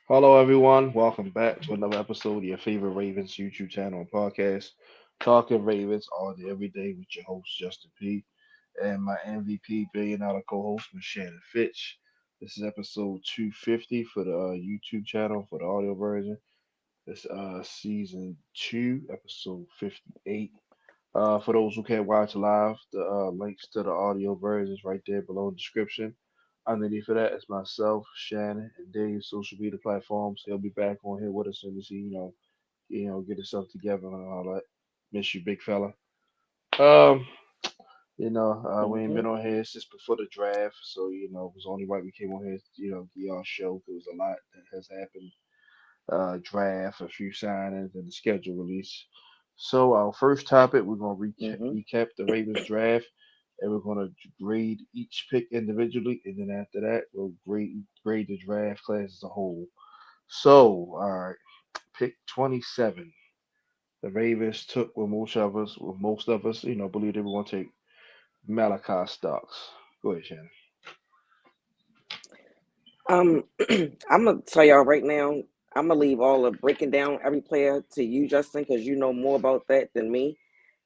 Hello, everyone. Welcome back to another episode of your favorite Ravens YouTube channel and podcast, Talking Ravens all day, every day with your host, Justin P. And my MVP billion dollar co host, Miss Shannon Finch. This is episode 250 for the YouTube channel for the audio version. It's season 2, episode 58. For those who can't watch live, the links to the audio versions right there below in the description. Underneath of that is myself, Shannon, and Dave's social media platforms. He'll be back on here with us soon as he, get himself together and all that. Miss you, big fella. Um, we ain't hmm been on here since before the draft, so it was only right we came on here, get y'all show. There was a lot that has happened. Draft, a few signings, and the schedule release. So our first topic, we're gonna hmm recap the Ravens draft, and we're gonna grade each pick individually, and then after that, we'll grade the draft class as a whole. So, all right, pick 27. The Ravens took with most of us, believe they were gonna take Malachi Stocks. Go ahead, Shannon. I'm gonna tell y'all right now. I'm gonna leave all the breaking down every player to you, Justin, because you know more about that than me.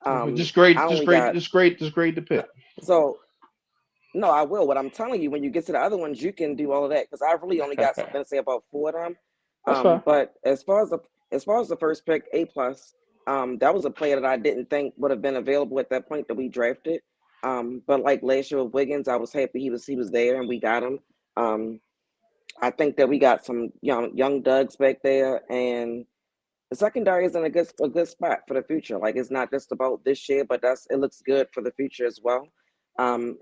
But just I grade, just only grade, got just grade the pick. so no, I will. What I'm telling you, when you get to the other ones, you can do all of that because I really only got something to say about four of them. That's fine. But as far as the first pick, A plus, that was a player that I didn't think would have been available at that point that we drafted. But like last year with Wiggins, I was happy he was there and we got him. Um, I think that we got some young Dugs back there, and the secondary is in a good spot for the future. Like it's not just about this year, but it looks good for the future as well.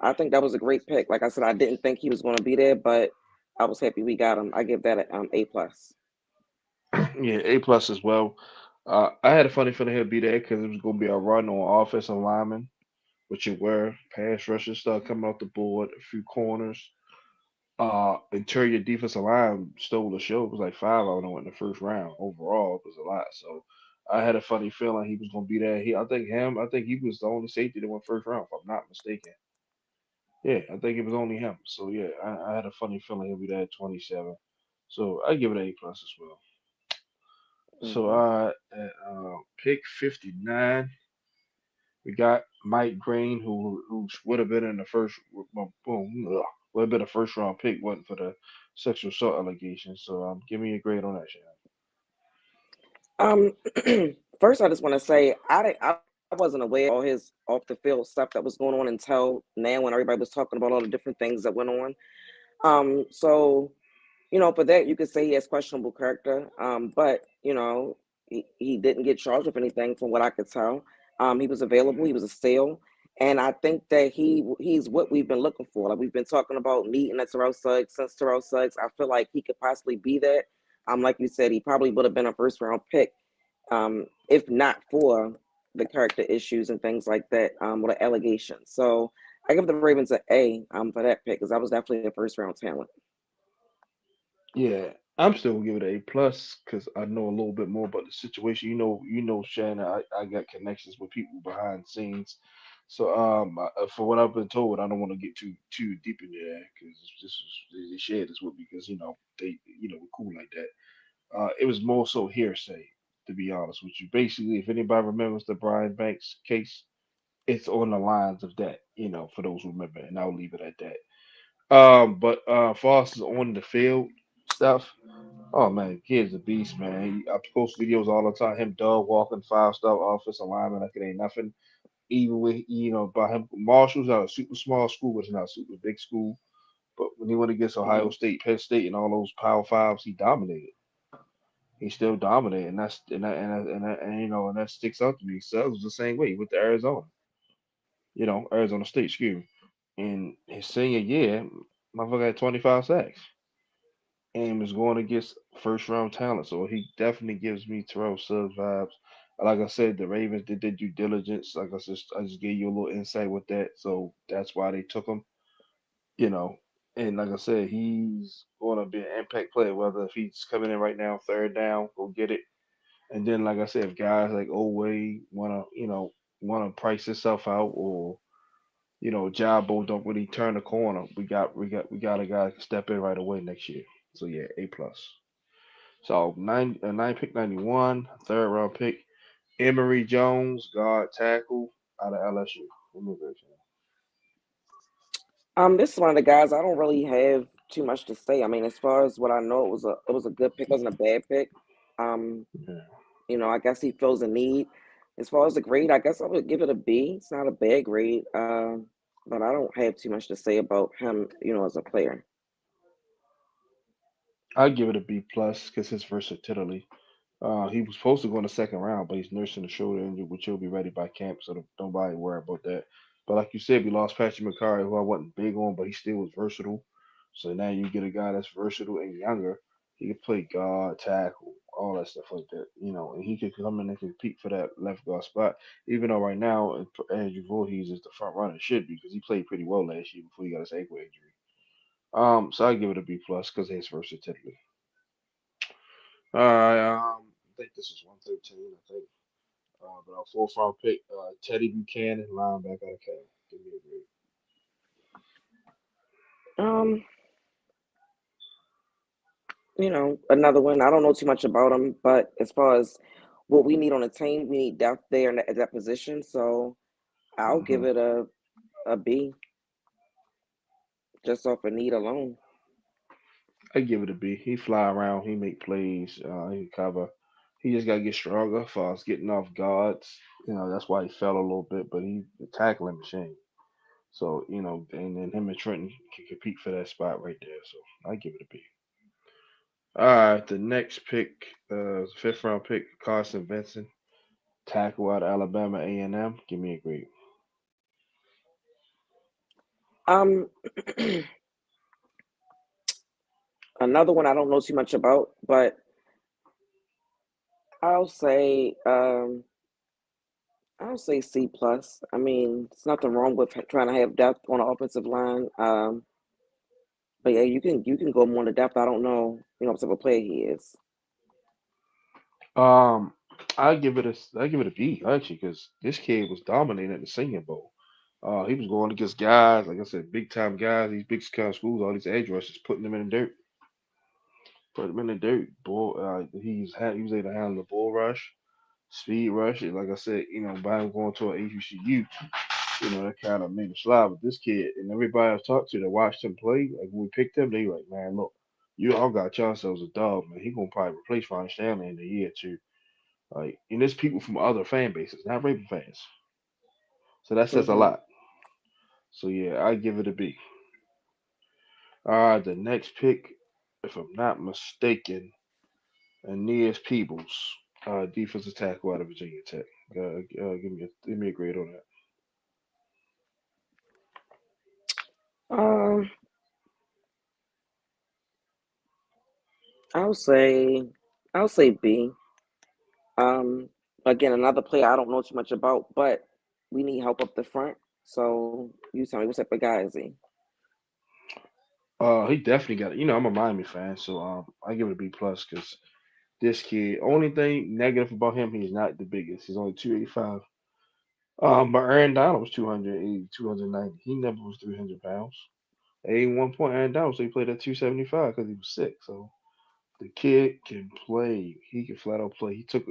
I think that was a great pick. Like I said, I didn't think he was going to be there, but I was happy we got him. I give that a A plus. Yeah, A plus as well. I had a funny feeling he'd be there because it was going to be a run on offensive linemen, which it were. Pass rushers start coming off the board, a few corners. Interior defensive line stole the show. It was like five of them in the first round. Overall, it was a lot. So I had a funny feeling he was going to be there. I think he was the only safety that went first round, if I'm not mistaken. Yeah, I think it was only him. So yeah, I had a funny feeling he'll be there at 27. So I give it an A plus as well. So hmm at pick 59, we got Mike Green, who would have been in the first, well, boom, ugh, would have been a first round pick, wasn't for the sexual assault allegations. So give me a grade on that, Shannon. Um, First, I just want to say I wasn't aware of all his off the field stuff that was going on until now when everybody was talking about all the different things that went on. So for that, you could say he has questionable character. But he didn't get charged with anything from what I could tell. He was available. He was a steal, and I think that he's what we've been looking for. Like we've been talking about needing a Terrell Suggs since Terrell Suggs. I feel like he could possibly be that. Like you said, he probably would have been a first round pick, if not for the character issues and things like that, with the allegations. So I give the Ravens an A, for that pick because that was definitely a first round talent. Yeah, I'm still gonna give it an A plus because I know a little bit more about the situation. Shannon. I got connections with people behind the scenes. So for what I've been told, I don't want to get too deep into that because they shared this with me because we're cool like that. It was more so hearsay, to be honest with you. Basically, if anybody remembers the Brian Banks case, it's on the lines of that. For those who remember, and I'll leave it at that. But Foster's on the field stuff. Oh man, kid's a beast, man. I post videos all the time. Him dog walking 5-star offensive lineman like it ain't nothing. Even with by him, Marshall's not a super small school, but it's not a super big school. But when he went against Ohio hmm State, Penn State, and all those Power Fives, he dominated. He still dominated, and that sticks out to me. Suggs was the same way with the Arizona, Arizona State, excuse me. In his senior year, motherfucker had 25 sacks and was going against first round talent. So he definitely gives me Terrell Suggs vibes. Like I said, the Ravens did their due diligence. Like I just gave you a little insight with that. So that's why they took him, you know. And like I said, he's going to be an impact player, whether if he's coming in right now, third down, go get it. And then, like I said, if guys like Oway want to price himself out, or Jabo don't really turn the corner, we got a guy that can step in right away next year. So yeah, A plus. So nine pick 91, third round pick. Emory Jones, guard tackle out of LSU. Give me a great This is one of the guys I don't really have too much to say. I mean, as far as what I know, it was a good pick. It wasn't a bad pick. Um, Yeah. I guess he fills a need. As far as the grade, I guess I would give it a B. It's not a bad grade. But I don't have too much to say about him, as a player. I'd give it a B plus because his versatility. He was supposed to go in the second round, but he's nursing a shoulder injury, which he'll be ready by camp, so don't nobody worry about that. But like you said, we lost Patrick McCarry, who I wasn't big on, but he still was versatile. So now you get a guy that's versatile and younger. He can play guard, tackle, all that stuff like that, and he could come in and compete for that left guard spot. Even though right now Andrew Voorhees is the front runner, should be because he played pretty well last year before he got his ankle injury. So I give it a B plus because of his versatility. All right, I think this is 113. I think. But our fourth round pick, Teddy Buchanan, linebacker out of Cal. Give me a grade. Um, another one. I don't know too much about him, but as far as what we need on the team, we need depth there at that position. So I'll Hmm. give it a B, just off a need alone. I give it a B. He fly around. He make plays. He can cover. He just gotta get stronger as far as getting off guards. That's why he fell a little bit, but he's a tackling machine. So and then him and Trenton can compete for that spot right there. So I give it a B. All right, the next pick, fifth round pick, Carson Benson, tackle out of Alabama A&M. Give me a grade. Um, Another one I don't know too much about, but I'll say um, I'll say C plus. I mean, there's nothing wrong with trying to have depth on the offensive line. But yeah, you can go more into depth. I don't know, what type of player he is. Um, I give it a B actually because this kid was dominating at the Senior Bowl. He was going against guys, like I said, big time guys. These big time schools, all these edge rushers, putting them in the dirt, putting them in the dirt. Bull, he was able to handle the bull rush, speed rush, and like I said, by him going to an HBCU, that kind of made him slide. But this kid and everybody I've talked to that watched him play, like when we picked him, they like, man, look, you all got yourselves a dog, man. He gonna probably replace Ron Stanley in a year or two. Like, and there's people from other fan bases, not Raven fans. So that says a Hmm. lot. So yeah, I give it a B. The next pick, if I'm not mistaken, Aeneas Peebles, defensive tackle out of Virginia Tech. Give me a grade on that. Um, I'll say I'll say B. Um, Again, another player I don't know too much about, but we need help up the front. So you tell me what type of guy is he? He definitely got it. I'm a Miami fan, so I give it a B plus because this kid. Only thing negative about him, he's not the biggest. He's only 285. But Aaron Donald was 280, 290. He never was 300 pounds. At 81 point, Aaron Donald, so he played at 275 because he was sick. So the kid can play. He can flat out play. He took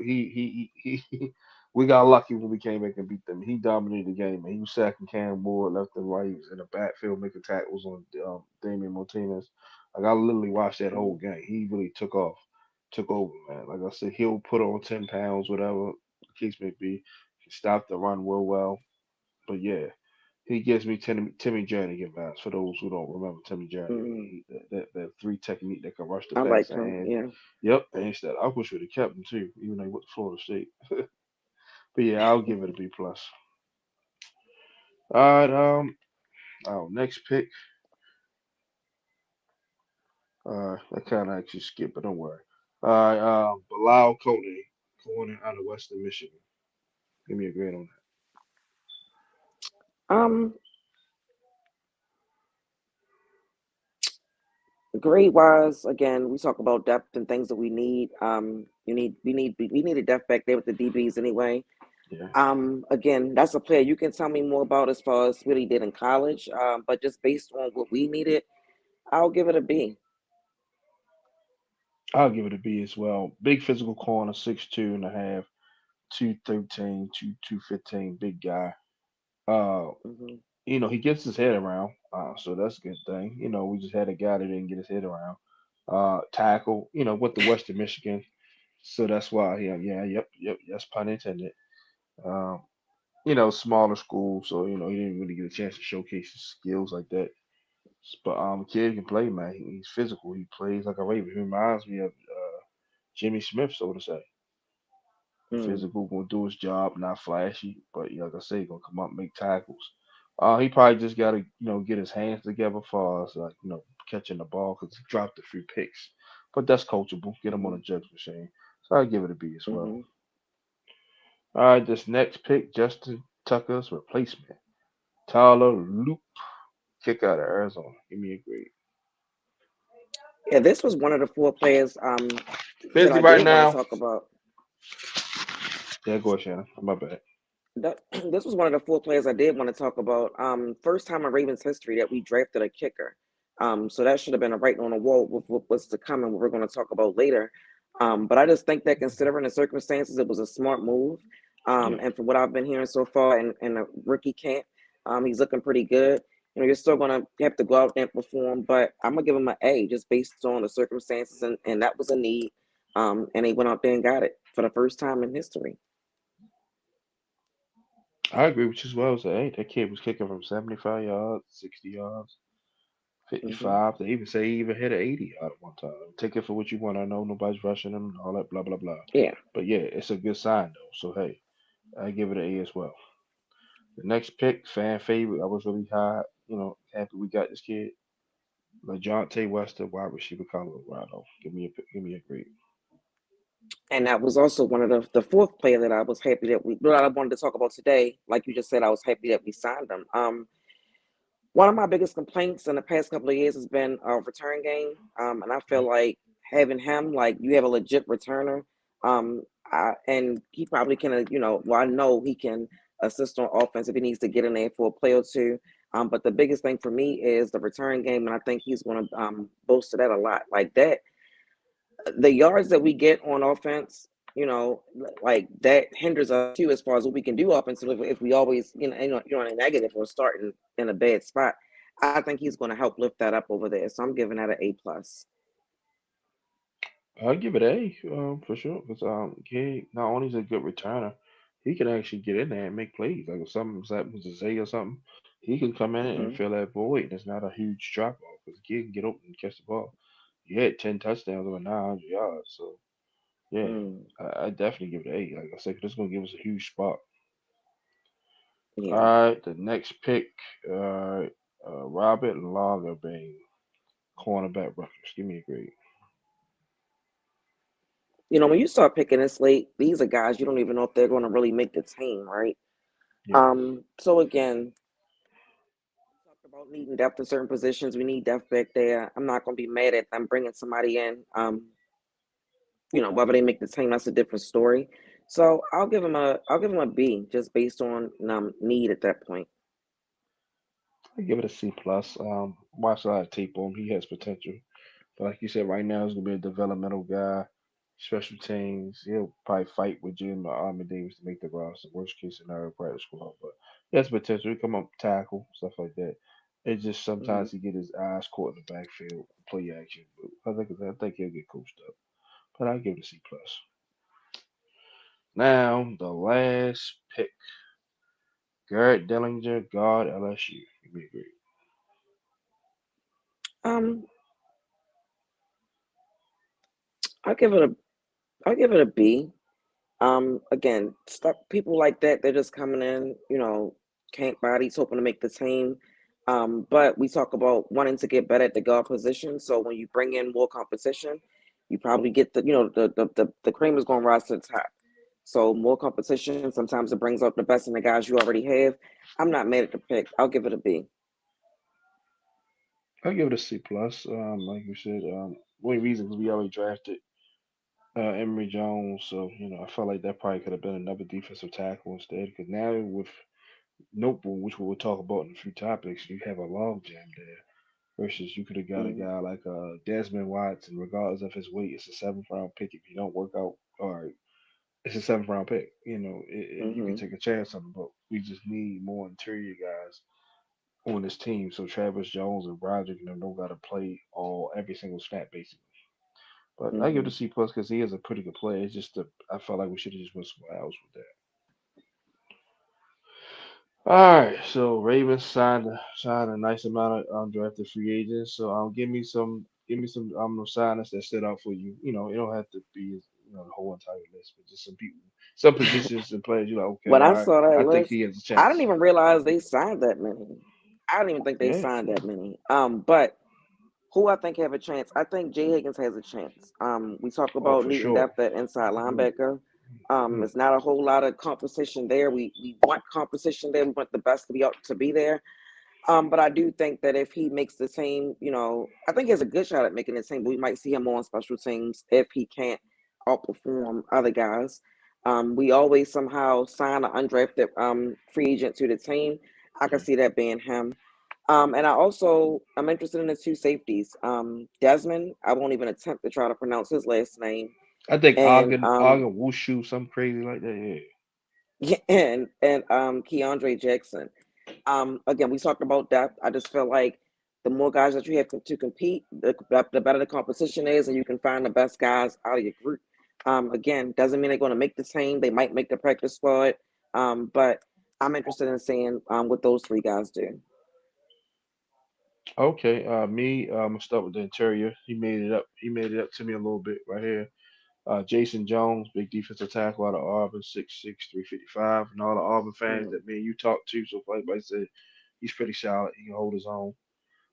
we got lucky when we came back and beat them. He dominated the game, man. He was sacking Cam Ward left and right. He was in the backfield making tackles on Damian Martinez. Like I literally watched that whole game. He really took over, man. Like I said, he'll put on 10 pounds, whatever the case may be. He stopped the run real well. But yeah, he gives me Timmy Jernigan vibes. For those who don't remember Timmy Jernigan, Mm, that three technique that can rush the I like passer. him. And Yeah. yep, and instead I wish we'd have kept him too, even though he went to Florida State. But yeah, I'll give it a B plus. All right, our next pick. I kind of actually skipped, but don't worry. All right, Bilal Kone, corner out of Western Michigan. Give me a grade on Um, Grade wise, again, we talk about depth and things that we need. We need a depth back there with the DBs anyway. that. Yeah. Again, that's a player you can tell me more about as far as what he did in college. But just based on what we needed, I'll give it a B. I'll give it a B as well. Big physical corner, 6'2.5", 213, 215, big guy. Uh, Hmm. he gets his head around, so that's a good thing. We just had a guy that didn't get his head around. Tackle, with the Western Michigan, so that's why, yeah, yeah, yep, yes, pun intended. Um, smaller school, so he didn't really get a chance to showcase his skills like that. But kid can play, man. He's physical. He plays like a Raven. He reminds me of Jimmy Smith, so to say. Mm. Physical, gonna do his job, not flashy, but like I say, gonna come up and make tackles. He probably just gotta, get his hands together for us, like, catching the ball because he dropped a few picks. But that's coachable. Get him on a Hmm. jugs machine. So I give it a B as well. Hmm. All right, this next pick, Justin Tucker's replacement, Tyler Loop, kick out of Arizona. Give me a grade. Yeah, this was one of the four players that Busy I right did want to now. talk about. Yeah, go ahead, Shannon. My bad. This was one of the four players I did want to talk about. First time in Ravens history that we drafted a kicker. So that should have been a writing on the wall with what's to come and what we're going to talk about later. But I just think that considering the circumstances, it was a smart move. Yeah. And from what I've been hearing so far in the rookie camp, he's looking pretty good. You're still going to have to go out there and perform, but I'm going to give him an A just based on the circumstances, and that was a need. And they went out there and got it for the first time in history. I agree with you as well. So, hey, that kid was kicking from 75 yards, 60 yards, Hmm. 55. They even say he even hit an 80 yard at one time. Take it for what you want. I know nobody's rushing him and all that, blah, blah, blah. Yeah. But yeah, it's a good sign, though. So, hey, I give it an A as well. The next pick, fan favorite. I was really high, happy we got this kid. LaJounte Wester, wide receiver, Colorado. Give me a grade. And that was also one of the fourth player that I was happy that I wanted to talk about today. Like you just said, I was happy that we signed him. One of my biggest complaints in the past couple of years has been a return game. And I feel like having him, like you have a legit returner. And he probably can, well, I know he can assist on offense if he needs to get in there for a play or two. But the biggest thing for me is the return game, and I think he's going to bolster that a lot. Like that, the yards that we get on offense, like that hinders us too as far as what we can do offensively if we always, you're on a negative or starting in a bad spot. I think he's going to help lift that up over there. So I'm giving that an A plus. I'll give it A, for sure. Because kid, not only is he a good returner, he can actually get in there and make plays. Like if something's happens to Zay or something, he can come in and Hmm. fill that void. And it's not a huge drop off because the kid can get open and catch the ball. He had 10 touchdowns over 900 yards. So yeah, Mm, I definitely give it an A. Like I said, 'cause it's gonna give us a huge spot. All yeah. right, the next pick, uh, Robert Lagerbane, cornerback Rutgers. Give me a grade. When you start picking this late, these are guys you don't even know if they're going to really make the team, right? Yeah, So again, we talked about needing depth in certain positions. We need depth back there. I'm not going to be mad at them bringing somebody in. Whether they make the team, that's a different story. So I'll give him a B just based on need at that point. I give it a C plus. Watch a lot of tape on him. He has potential. But like you said, right now he's gonna be a developmental guy. Special teams, he'll probably fight with Jim or Armin Davis to make the roster. Worst case scenario, practice squad. But he has potential. He come up, tackle, stuff like that. It's just Hmm. sometimes he get his eyes caught in the backfield, play action. But I think he'll get coached up. But I give it a C plus. Now the last pick, Garrett Dellinger, guard LSU. Give me a grade. Um, I'll give it a I'll give it a B. Again, stuff people like that, they're just coming in, camp bodies hoping to make the team. But we talk about wanting to get better at the guard position. So when you bring in more competition, you probably get the cream is going to rise to the top. So more competition, sometimes it brings out the best in the guys you already have. I'm not mad at the pick. I'll give it a B. I give it a C plus. Like you said, only reason because we already drafted Emory Jones, so I felt like that probably could have been another defensive tackle instead. Because now with noteboom, which we will talk about in a few topics, you have a log jam there. versus you could have got a Mm-hmm. guy like Desmond Watson, regardless of his weight, it's a seventh round pick. If you don't work out, all right, it's a seventh round pick. You can Mm-hmm. take a chance on him, but we just need more interior guys on this team. So Travis Jones and Broderick and them don't got to play all every single snap basically. But I give it a Mm-hmm. C plus because he is a pretty good player. It's just I felt like we should have just went somewhere else with that. All right, so Ravens signed a nice amount of undrafted free agents. So give me some signings that stood out for you. It don't have to be the whole entire list, but just some people, some positions and players. You're like, okay, When I I saw that I think list, he has a I didn't chance. even realize they signed that many. I didn't even think they Yeah, signed that many. But who I think have a chance? I think Jay Higgins has a chance. We talk oh about for needing sure. depth at inside Mm, linebacker. mm, It's not a whole lot of competition there. We want competition there. We want the best to be out to be there. But I do think that if he makes the team, I think he has a good shot at making the team. But we might see him more on special teams if he can't outperform other guys. We always somehow sign an undrafted free agent to the team. I can okay. see that being him. And I'm interested in the two safeties. Desmond, I won't even attempt to try to pronounce his last name, I think and Ogden Wushu, something crazy like that. Yeah. Keandre Jackson. Again, we talked about depth. I just feel like the more guys that you have to compete, the better the competition is, and you can find the best guys out of your group. Again, doesn't mean they're going to make the team. They might make the practice squad, but I'm interested in seeing what those three guys do. Okay. I'm gonna start with the interior. He made it up. He made it up to me a little bit right here. Jason Jones, big defensive tackle out of Auburn, 6'6", 355. And all the Auburn fans Mm-hmm. that me and you talked to, so far, everybody said he's pretty solid. He can hold his own.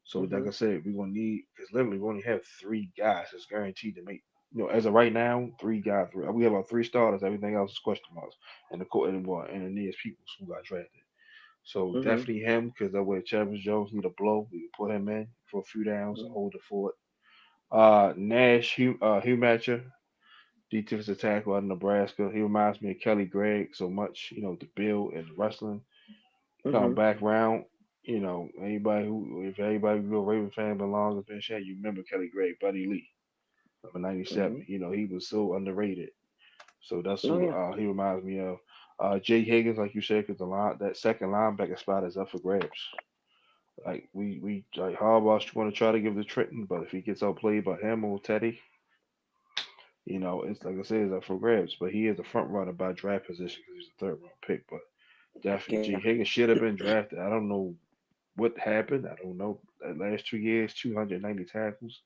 So like Mm-hmm. I said, we're gonna need because literally we only have three guys that's guaranteed to make. As of right now, three guys. We have about three starters. Everything else is question marks. And the court anymore, and then there's people who got drafted. So Mm-hmm. definitely him because that way Travis Jones need a blow. We can put him in for a few downs and Mm-hmm. hold the fort. Hugh Matcher, defensive tackle out of Nebraska. He reminds me of Kelly Gregg so much, the build and the wrestling kind of Mm-hmm. background. If anybody real Raven fan belongs up in chat, you remember Kelly Gregg, Buddy Lee from '97. Mm-hmm. He was so underrated. So that's Oh who yeah. he reminds me of. Jay Higgins, like you said, because that second linebacker spot is up for grabs. Like we like Harbaugh's want to try to give it to Trenton, but if he gets outplayed by him or Teddy, it's like I said, it's up for grabs. But he is a front runner by draft position because he's a third round pick. But definitely, Yeah. G Higgins should have been drafted. I don't know what happened. I don't know. The last 2 years, 290 tackles,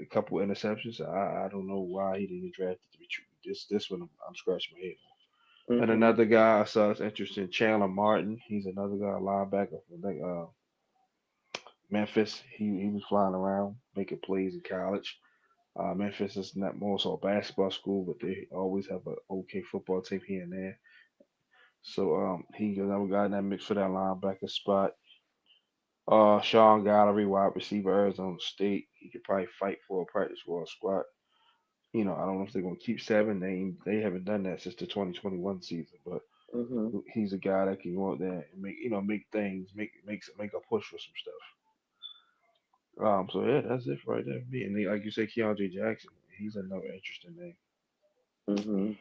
a couple interceptions. I don't know why he didn't get drafted to be true. This one I'm scratching my head on. And Mm-hmm. another guy I saw is interesting, Chandler Martin. He's another guy, linebacker from Memphis. He was flying around making plays in college. Memphis is not more so a basketball school, but they always have a okay football team here and there. So he another guy in that mix for that linebacker spot. Sean Gallery, wide receiver, Arizona State. He could probably fight for a practice squad spot. I don't know if they're gonna keep seven. They haven't done that since the 2021 season, but Mm-hmm. he's a guy that can go out there and make things make a push for some stuff. So yeah, that's it right there. Me and like you say, Keandre Jackson. He's another interesting name. Mm-hmm.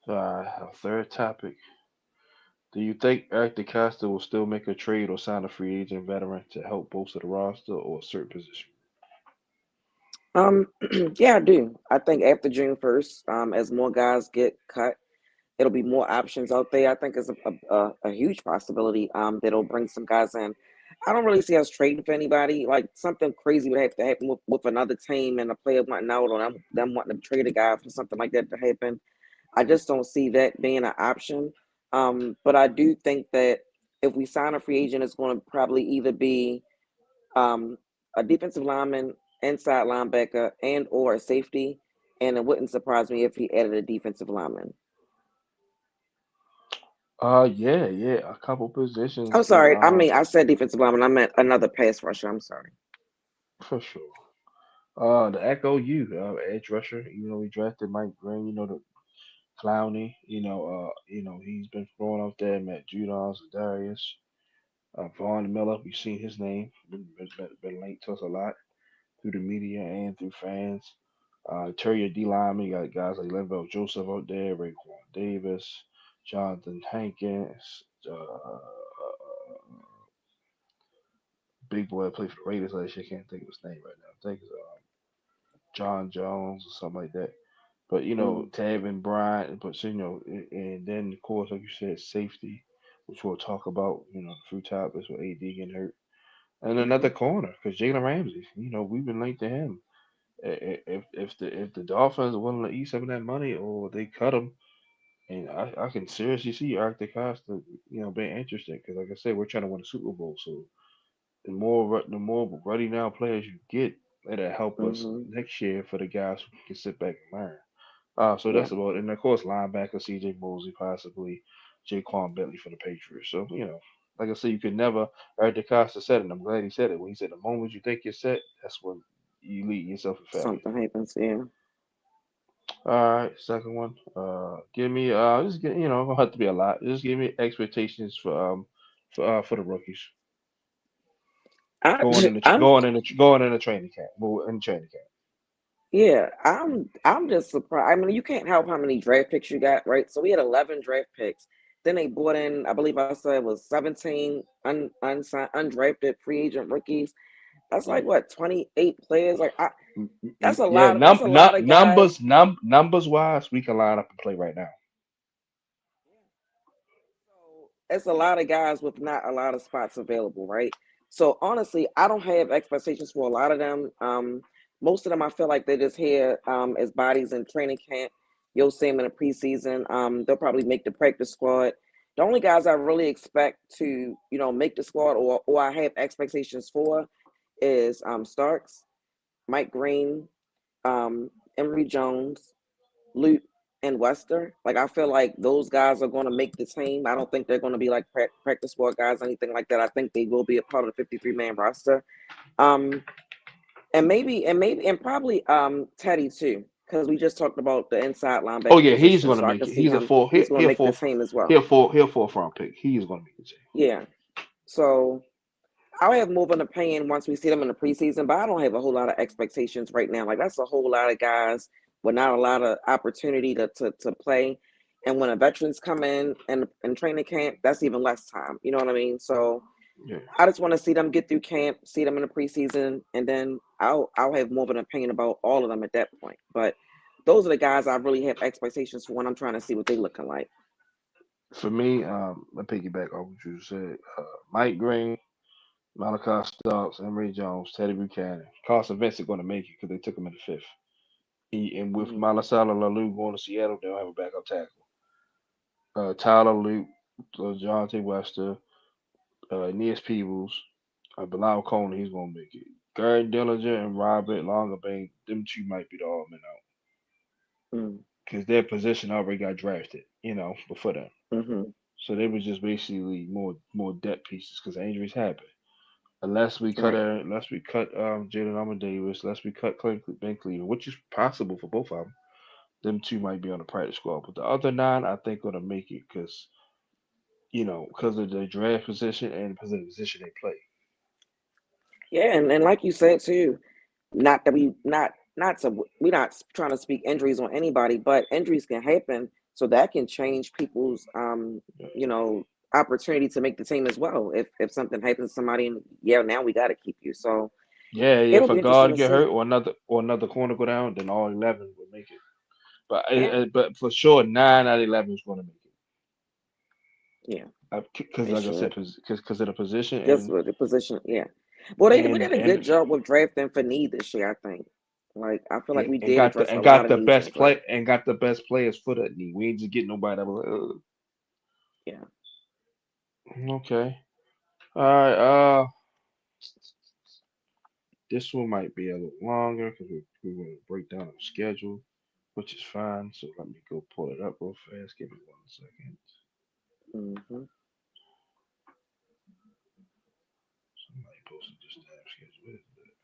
Our third topic. Do you think Eric DeCosta will still make a trade or sign a free agent veteran to help bolster the roster or a certain position? Yeah, I do. I think after June 1st, as more guys get cut, it'll be more options out there. I think it's a huge possibility that'll bring some guys in. I don't really see us trading for anybody. Like something crazy would have to happen with another team and a player wanting out or them wanting to trade a guy for something like that to happen. I just don't see that being an option. But I do think that if we sign a free agent, it's going to probably either be um, a defensive lineman, inside linebacker, and or a safety. And it wouldn't surprise me if he added a defensive lineman. Yeah, a couple positions I'm that sorry. I mean, I said defensive lineman. I meant another pass rusher. I'm sorry. for sure. The Echo U, edge rusher. We drafted Mike Green. The Clowney. He's been throwing out there. Matt Judon's, Adarius. Vaughn Miller, we've seen his name, been linked to us a lot through the media and through fans. Interior D lineman, you got guys like Linval Joseph out there, Raekwon Davis, Jonathan Hankins, big boy that played for the Raiders last year. I can't think of his name right now. I think it's John Jones or something like that. But Mm, Tavin Bryant, but and then of course, like you said, safety, which we'll talk about. The few topics with AD getting hurt, and mm-hmm. another corner because Jalen Ramsey. We've been linked to him. If the Dolphins are willing to eat some of that money, or they cut him, and I can seriously see Arctic Costa, being interested because, like I said, we're trying to win a Super Bowl. So the more ready now players you get, that'll help us Mm-hmm. next year for the guys who can sit back and learn. So Yeah, that's about it. And of course, linebacker C.J. Mosley, possibly Jaquan Bentley for the Patriots. So like I said, you could never. Eric DeCosta said it, and I'm glad he said it. When he said, "The moment you think you're set, that's when you lead yourself to failure." something happens. Yeah. All right, second one. Give me just get it don't have to be a lot. Just give me expectations for the rookies I, going in the I'm training camp. Well, in training camp. Yeah, I'm just surprised. I mean, you can't help how many draft picks you got, right? So we had 11 draft picks. Then they brought in, I believe I said it was 17 unsigned, undrafted free agent rookies. That's like Yeah. what, 28 players? Like that's a Yeah, lot. That's a lot of guys. numbers wise, we can line up and play right now. So it's a lot of guys with not a lot of spots available, right? So honestly, I don't have expectations for a lot of them. Most of them, I feel like they're just here as bodies in training camp. You'll see them in the preseason. They'll probably make the practice squad. The only guys I really expect to, make the squad or I have expectations for is Starks, Mike Green, Emory Jones, Luke, and Wester. Like I feel like those guys are going to make the team. I don't think they're going to be like practice squad guys, anything like that. I think they will be a part of the 53-man roster. Um, and probably Teddy too, because we just talked about the inside Oh linebacker yeah, he's position. gonna So I make can it. see He's a him. four. He's going to He'll make the four. team as well. He'll 4th round pick. He's gonna make the team. Yeah. So I'll have more of an opinion once we see them in the preseason, but I don't have a whole lot of expectations right now. Like that's a whole lot of guys with not a lot of opportunity to play. And when a veterans come in training camp, that's even less time. You know what I mean? So Yeah. I just want to see them get through camp, see them in the preseason, and then I'll have more of an opinion about all of them at that point. But those are the guys I really have expectations for when I'm trying to see what they're looking like. For me, I piggyback off what you said. Mike Green, Malachi Starks, Emory Jones, Teddy Buchanan, Carson Vincent going to make it because they took him in the fifth. And with Mm-hmm. Malasala Lalu going to Seattle, they don't have a backup tackle. Tyler Luke, Jonte Wester, Aeneas Peebles, Bilal Coleman, he's going to make it. Gary Dillinger and Robert Longerbane, them two might be the all men out because their position already got drafted, before them. Mm-hmm. So they was just basically more depth pieces because injuries happen. Right. Unless we cut Jalen Armour Davis, unless we cut Ben Cleveland, which is possible for both of them two might be on the practice squad. But the other nine, I think, gonna make it because of the draft position and because of the position they play. Yeah, and like you said too, not that we not to we're not trying to speak injuries on anybody, but injuries can happen, so that can change people's Yeah, opportunity to make the team as well. If something happens to somebody, and yeah, now we got to keep you. So yeah. it'll If a be interesting guard to get hurt see. or another corner go down, then all 11 will make it. But Yeah, but for sure, 9 out of 11 is gonna make yeah, it. Because they like I said, should. because of the position Just and with the position, yeah. Well, we and did a and good job with drafting for need this year. I think. Like I feel like and, we and did got the address a and lot got of the needs in the best draft. play and got the best players for that knee. We ain't just getting nobody that was Yeah. okay. All right. This one might be a little longer because we're going to break down our schedule, which is fine. So let me go pull it up real fast. Give me 1 second. Hmm. Somebody posted this damn schedule. Where is it?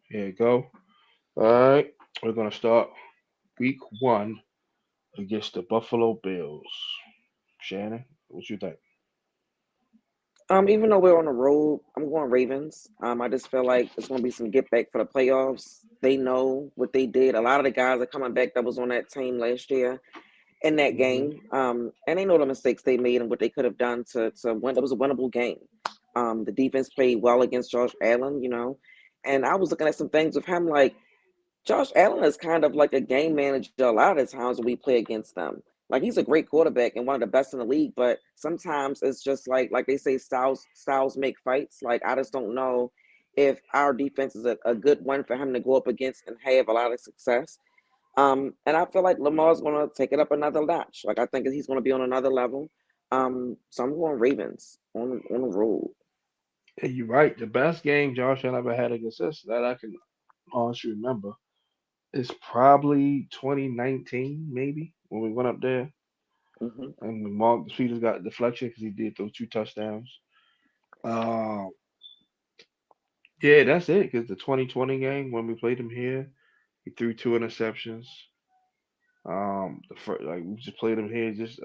Here you go. All right. We're gonna start week 1 against the Buffalo Bills. Shannon, what you think? Even though we're on the road, I'm going Ravens. I just feel like it's going to be some get back for the playoffs. They know what they did. A lot of the guys are coming back that was on that team last year in that Hmm. game, and they know the mistakes they made and what they could have done to win. It was a winnable game. The defense played well against Josh Allen, and I was looking at some things with him like Josh Allen is kind of like a game manager a lot of the times when we play against them. Like he's a great quarterback and one of the best in the league, but sometimes it's just like they say styles make fights. Like I just don't know if our defense is a good one for him to go up against and have a lot of success. And I feel like Lamar's going to take it up another notch. Like I think he's going to be on another level. So I'm going Ravens on the road. Yeah, you're right. The best game Josh Allen ever had against us that I can honestly remember is probably 2019, maybe when we went up there Hmm. and when Mark Peters got deflection because he did those 2 touchdowns. Um, yeah, that's it. Because the 2020 game when we played him here, he threw 2 interceptions. The first, like we just played him here, just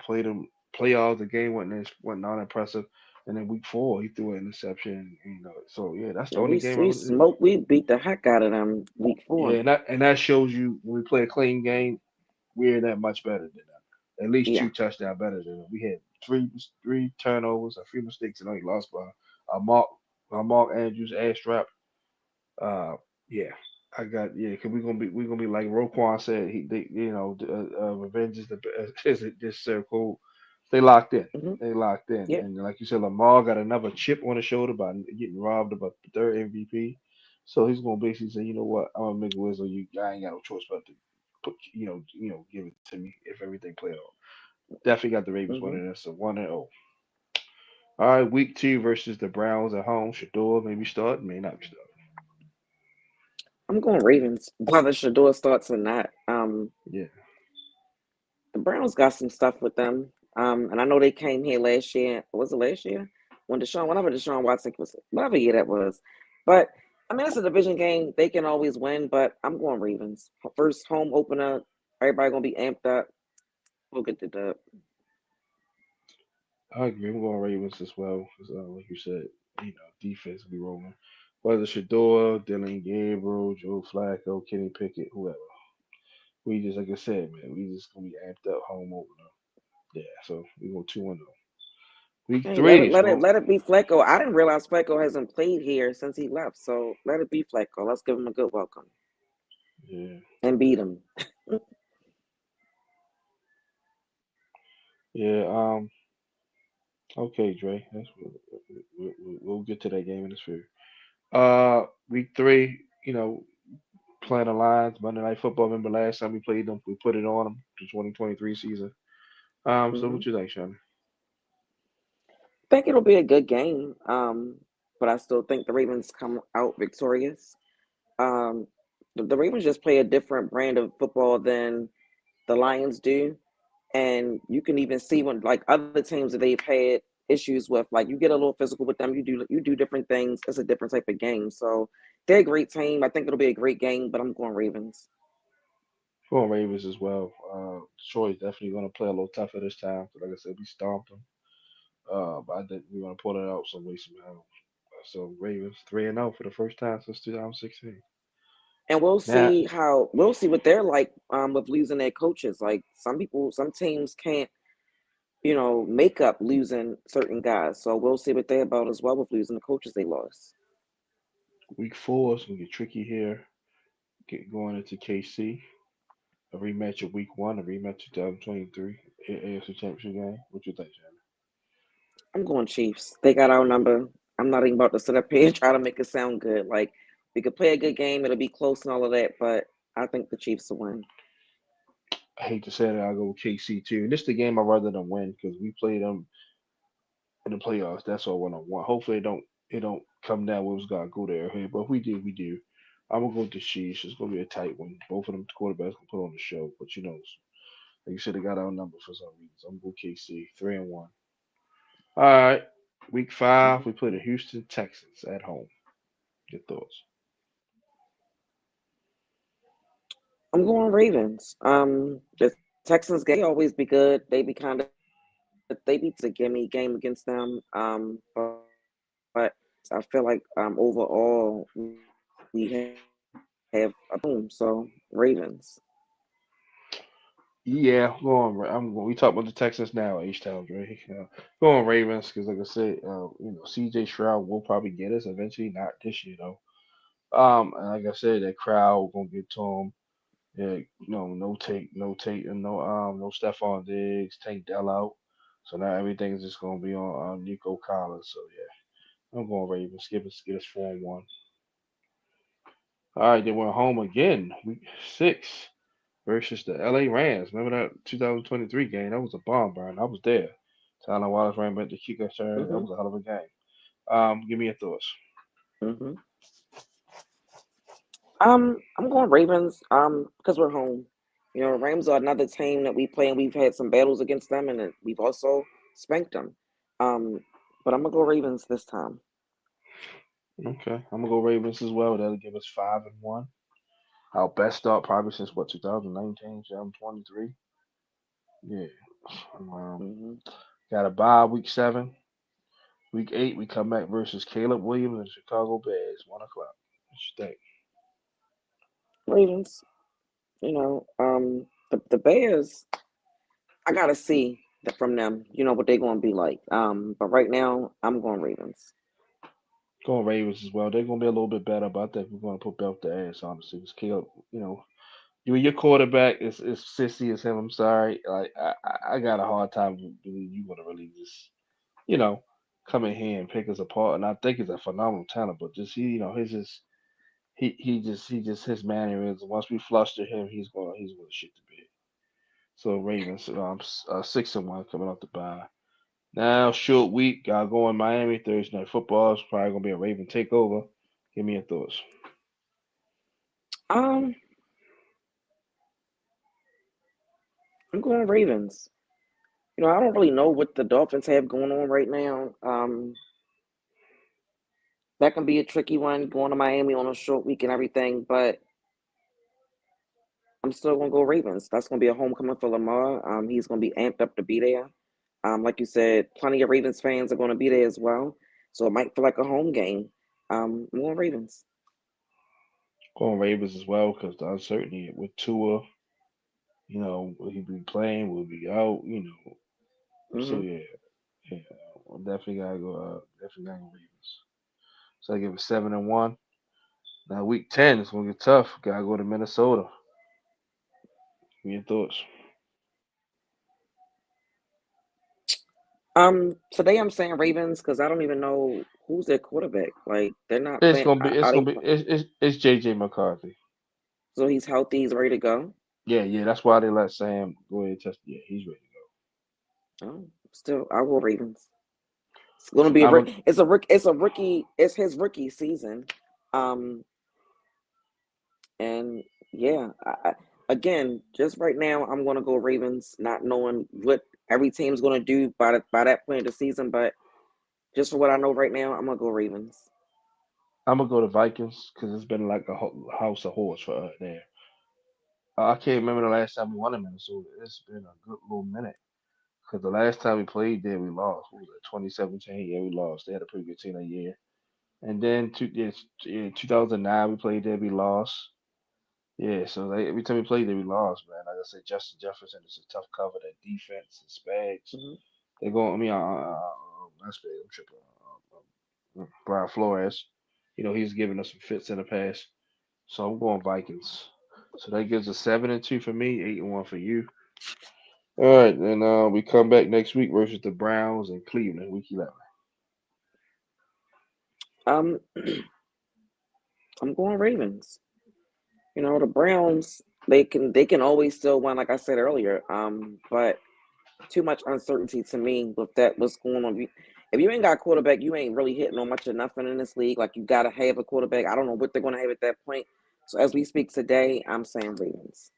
played him playoffs. The game wasn't not impressive, and then week 4 he threw an interception. So yeah, that's the And only game I was. we beat the heck out of them week Yeah, 4. and that shows you when we play a clean game, we're that much better than them. At least Yeah. 2 touchdowns better than them. We had three turnovers, a few mistakes, and only lost by a Mark Andrews ass strap. Uh, yeah, I got yeah. Cause we gonna be like Roquan said. Revenge is the is it just so cool. They locked in. Hmm. They locked in, Yeah. and like you said, Lamar got another chip on his shoulder by getting robbed of a third MVP. So he's gonna basically say, you know what, I'm gonna make a whistle. I ain't got no choice but to put, give it to me if everything play out. Definitely got the Ravens Hmm. winning this, so 1-0. All right, week 2 versus the Browns at home. Shador maybe start, may not be start. I'm going Ravens. Whether Shador starts or not. Yeah. The Browns got some stuff with them. And I know they came here last year. Was it last year? Whenever Deshaun Watson was, whatever year that was. But I mean, it's a division game. They can always win, but I'm going Ravens. First home opener. Everybody gonna be amped up. We'll get the dub. I agree. I'm going Ravens as well. 'Cause, like you said, defense will be rolling. Whether Shador, Dylan Gabriel, Joe Flacco, Kenny Pickett, whoever. We just, like I said, man, we just gonna be amped up home opener. Yeah, so we go 2-0. Week Hey, three is going. let it be Flacco. I didn't realize Flacco hasn't played here since he left. So let it be Flacco. Let's give him a good welcome Yeah, and beat him. yeah. Okay, Dre. We'll get to that game in the sphere. Week 3. Playing the Lions Monday Night Football. Remember last time we played them, we put it on them the 2023 season. So Hmm. what you think, Sean? Think it'll be a good game. But I still think the Ravens come out victorious. Um, the Ravens just play a different brand of football than the Lions do, and you can even see when like other teams that they've had issues with, like you get a little physical with them. You do different things. It's a different type of game. So they're a great team. I think it'll be a great game, but I'm going Ravens. For Ravens as well. Detroit's definitely going to play a little tougher this time. 'Cause like I said, we stomped them. But I think we're going to pull it out some way somehow. So Ravens 3-0 for the first time since 2016. And we'll Now see what they're like with losing their coaches. Like some teams can't, make up losing certain guys. So we'll see what they're about as well with losing the coaches they lost. week 4 is going to get tricky here. Get going into KC. A rematch of week 1, a rematch of 2023 AFC Championship game. What you think, Shannon? I'm going Chiefs. They got our number. I'm not even about to sit up here and try to make it sound good. Like we could play a good game, it'll be close and all of that, but I think the Chiefs will win. I hate to say that, I'll go with KC too. And this is the game I'd rather than win because we played them in the playoffs. That's all 1-on-1. Hopefully it don't come down where it's gonna go there. Hey, but if we do, we do. I'm gonna go with the Chiefs. It's gonna be a tight one. Both of them quarterbacks can put on the show, but like you said, they got our number for some reason. So I'm gonna go KC 3-1. All right, week 5 we play the Houston Texans at home. Your thoughts? I'm going Ravens. The Texans game they always be good. They be kind of they be a gimme game against them. But I feel like overall we have a boom. So Ravens. Yeah, we talk about the Texans now, H Town, right? Going Ravens because, like I said, CJ Stroud will probably get us eventually, not this year though. And like I said, that crowd gonna get to him. Yeah, and no Stephon Diggs, Tank Dell out. So now everything's just gonna be on Nico Collins. So yeah, I'm going Ravens. Get us 4-1. All right, they went home again, week 6 versus the LA Rams. Remember that 2023 game? That was a bomb burn. I was there. Tyler Wallace ran back the kick return. That Hmm. was a hell of a game. Give me your thoughts. Hmm. I'm going Ravens. Because we're home. Rams are another team that we play, and we've had some battles against them, and we've also spanked them. Um, but I'm gonna go Ravens this time. Okay, I'm gonna go Ravens as well. That'll give us 5-1. Our best start probably since what 2019, 2023. Yeah. Um, Hmm. got a bye week 7. Week 8 we come back versus Caleb Williams and Chicago Bears. 1 o'clock. What you think? Ravens. The Bears. I gotta see that from them. What they're gonna be like. But right now I'm going Ravens. Going Ravens as well. They're gonna be a little bit better, but I think we're gonna put belt the ass honestly. Because Caleb, you and your quarterback is sissy as him. I'm sorry. Like I got a hard time believing you gonna really just you know come in here and pick us apart. And I think he's a phenomenal talent, but just his just he just his mannerisms. Once we fluster him, he's gonna shit the bed. So Ravens, 6-1 coming off the bye. Now short week, gotta go in Miami Thursday night football. It's probably gonna be a Raven takeover. Give me your thoughts. Um, I'm going Ravens. I don't really know what the Dolphins have going on right now. That can be a tricky one going to Miami on a short week and everything, but I'm still gonna go Ravens. That's gonna be a homecoming for Lamar. He's gonna be amped up to be there. Like you said, plenty of Ravens fans are gonna be there as well, so it might feel like a home game. I'm going Ravens. Going Ravens as well because the uncertainty with Tua, will he be playing? Will he be out? So Hmm. yeah, definitely gotta go. Definitely gotta go Ravens. So I give it 7-1. Now week 10 is gonna get tough. Gotta go to Minnesota. Give me your thoughts. Today I'm saying Ravens because I don't even know who's their quarterback. Like they're not It's playing. gonna be it's Are they? gonna be it's JJ McCarthy. So he's healthy. He's ready to go. Yeah. That's why they let Sam go ahead and test. Yeah, he's ready to go. Oh, still, I'll go Ravens. It's gonna be I'm a it's a it's a rookie. It's his rookie season. Um, and yeah, again, just right now, I'm gonna go Ravens, not knowing what every team's gonna do by that point of the season. But just for what I know right now, I'm gonna go Ravens. I'm gonna go to Vikings because it's been like a house of horrors for there. I can't remember the last time we won in Minnesota. It's been a good little minute. Because the last time we played there, we lost. What was it, 2017? Yeah, we lost. They had a pretty good team that year. And then 2009, we played there, we lost. Yeah, so every time we played there, we lost, man. Like I said, Justin Jefferson is a tough cover. That defense and Spags. Hmm. They're going, I mean, not Spags, I'm tripping. Brian Flores. He's given us some fits in the past. So I'm going Vikings. So that gives us 7-2 for me, 8-1 for you. All right, then we come back next week versus the Browns in Cleveland, week 11. Um, I'm going Ravens. The Browns, they can always still win, like I said earlier. But too much uncertainty to me with that what's going on. If you ain't got a quarterback, you ain't really hitting on much of nothing in this league. Like you gotta have a quarterback. I don't know what they're gonna have at that point. So as we speak today, I'm saying Ravens.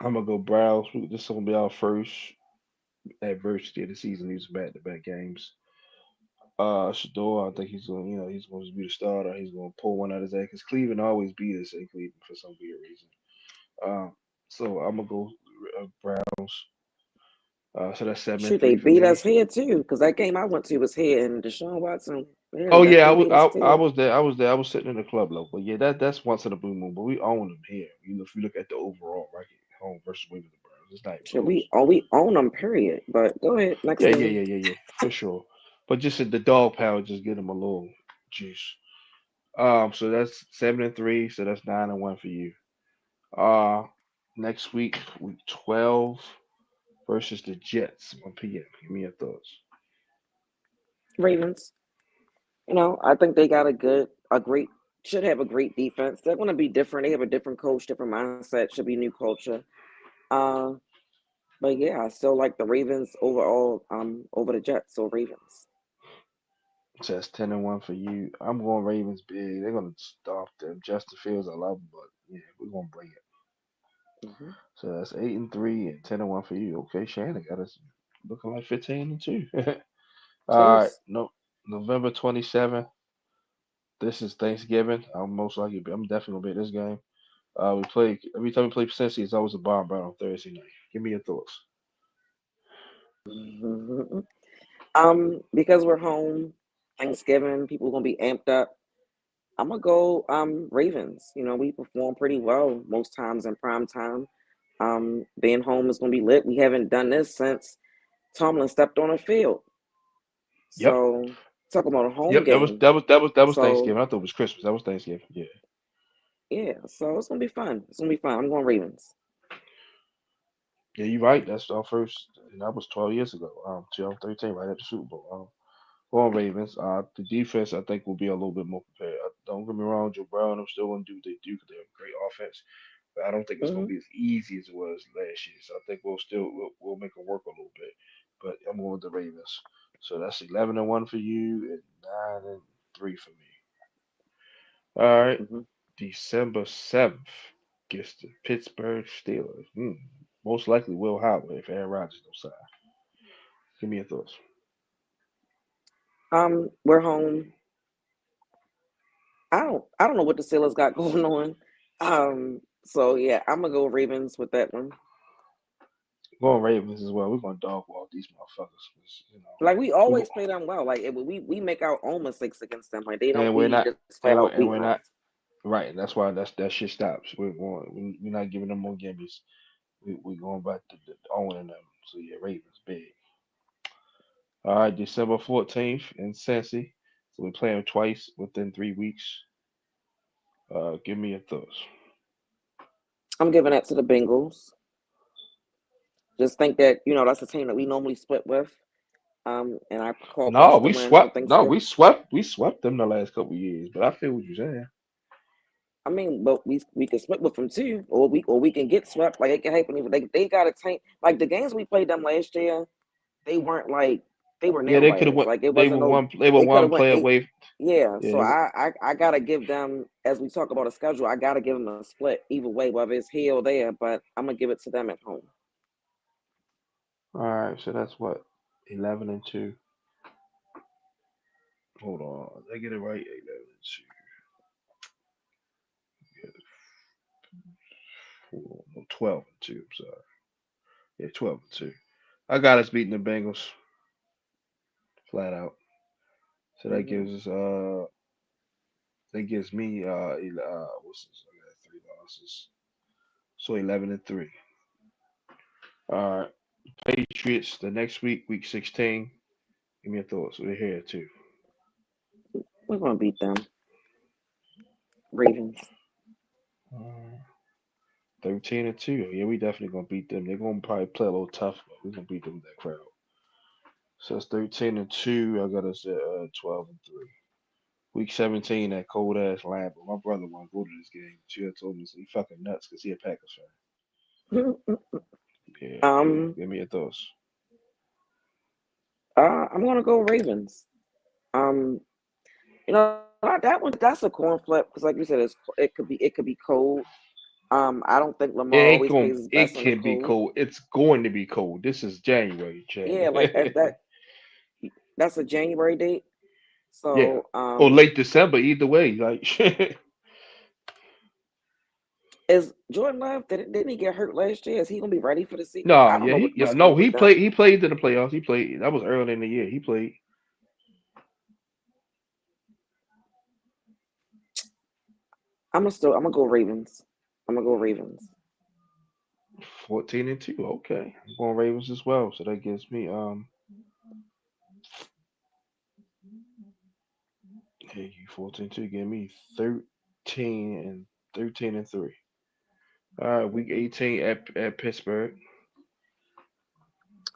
I'm gonna go Browns. This is gonna be our first adversity of the season. These back-to-back games. Shador, I think he's going to be the starter. He's going to pull one out of his ass because Cleveland always beat us in Cleveland for some weird reason. So I'm gonna go Browns. So that's seven and Shoot, they three for beat me. us here too, because that game I went to was here, and Deshaun Watson, yeah, Oh yeah, they beat us I too. was there. I was there. I was sitting in the club level. But yeah, that's once in a blue moon. But we own them here. If you look at the overall record, home versus away with the Browns, it's not even Should close. we own them? Period. But go ahead, next game. Yeah, for sure. But just the dog power, just get them a little juice. So that's 7 and 3. So that's 9 and 1 for you. Uh, Next week 12 versus the Jets, 1 p.m. Give me your thoughts. Ravens. I think they got should have a great defense. They're going to be different. They have a different coach, different mindset. Should be new culture. Uh, but yeah, I still like the Ravens overall. Over the Jets. So Ravens. So that's 10 and 1 for you. I'm going Ravens big. They're gonna stop them. Justin Fields, I love him, but yeah, we're gonna bring it. Hmm. So that's 8 and 3 and 10 and 1 for you. Okay, Shannon got us looking like 15 and 2. All right, Close. no, November 27th. This is Thanksgiving. I'm definitely gonna be at this game. We play every time we play Cincy. It's always a bomb right on Thursday night. Give me your thoughts. Hmm. Because we're home, Thanksgiving, people gonna be amped up. I'm gonna go Ravens. We perform pretty well most times in prime time. Being home is gonna be lit. We haven't done this since Tomlin stepped on a field. Yep, So talk about a home yep. That was game. that was that was that was So Thanksgiving. I thought it was Christmas. That was Thanksgiving. Yeah. yeah, so it's gonna be fun. It's gonna be fun. I'm going Ravens. Yeah, you're right. That's our first, and that was 12 years ago. 2013, right at the Super Bowl. Going Ravens. The defense, I think, will be a little bit more prepared. Don't get me wrong, Joe Brown, I'm still going to do what they do because they have a great offense, but I don't think it's going Hmm. to be as easy as it was last year. So I think we'll make it work a little bit. But I'm going with the Ravens. So that's 11 and 1 for you and 9 and 3 for me. All right, Hmm. December 7th gets the Pittsburgh Steelers. Most likely Will Howard if Aaron Rodgers don't sign. Give me your thoughts. We're home. I don't know what the Steelers got going on. So yeah, I'm gonna go Ravens with that one. Going Ravens as well. We're gonna dog walk these motherfuckers. 'Cause, Like we we go, always play them well. Like we make our own mistakes against them. Like they don't and we're be not, just flat out and beating we're us. not right. And that's why that shit stops. We're not giving them more gimmies. We're going back to owning them. So yeah, Ravens big. All right, December 14th in Cincy. So we play them twice within 3 weeks. Give me your thoughts. I'm giving that to the Bengals. Just think that that's a team that we normally split with. And I call for No, us to we win on swept. No, Thanksgiving. we swept them the last couple of years. But I feel what you're saying. I mean, but we can split with them too, or we can get swept. Like it can happen. They got a tank. Like the games we played them last year, they weren't like they were Yeah, nail they could have biters. went. Like it They wasn't were no. one. They were They could one have went play eight. away. Yeah, Yeah, so I gotta give them as we talk about a schedule. I gotta give them a split either way, whether it's here or there. But I'm gonna give it to them at home. all right, so that's what 11 and 2. Hold on, did I get it right? 11 and 2. Hold on, no, 12 and 2. I'm sorry. Yeah, 12 and 2. I got us beating the Bengals flat out. So Hmm. that gives me what's this? I got 3 losses. So 11 and 3. All right, Patriots the next week 16. Give me your thoughts. We're here too. We're gonna beat them, Ravens. 13 and 2. Yeah, we definitely gonna beat them. They're gonna probably play a little tough, but we're gonna beat them with that crowd. So it's 13 and 2. I got us at 12 and 3. Week 17, that cold ass Lambeau. My brother want to go to this game. She had told me so he fucking nuts because he a Packers fan. Yeah, um, give me your thoughts. I'm gonna go Ravens. Um, that's a coin flip because, like you said, it could be cold. I don't think It Lamar ain't always going. plays his It best in the can be cold. cold. It's going to be cold. This is January, Chad. Yeah, like at that. That's a January date. Yeah. So, Or late December, either way. Like, is Jordan Love didn't he get hurt last year? Is he gonna be ready for the season? no, I don't yeah, know he yeah, what's no, up with he them. played. He played in the playoffs. He played. That was early in the year. He played I'm gonna go Ravens. I'm gonna go Ravens. 14-2. Okay, I'm going Ravens as well. So that gives me yeah, you 14-2. Give me 13-3. All right, week 18 at Pittsburgh.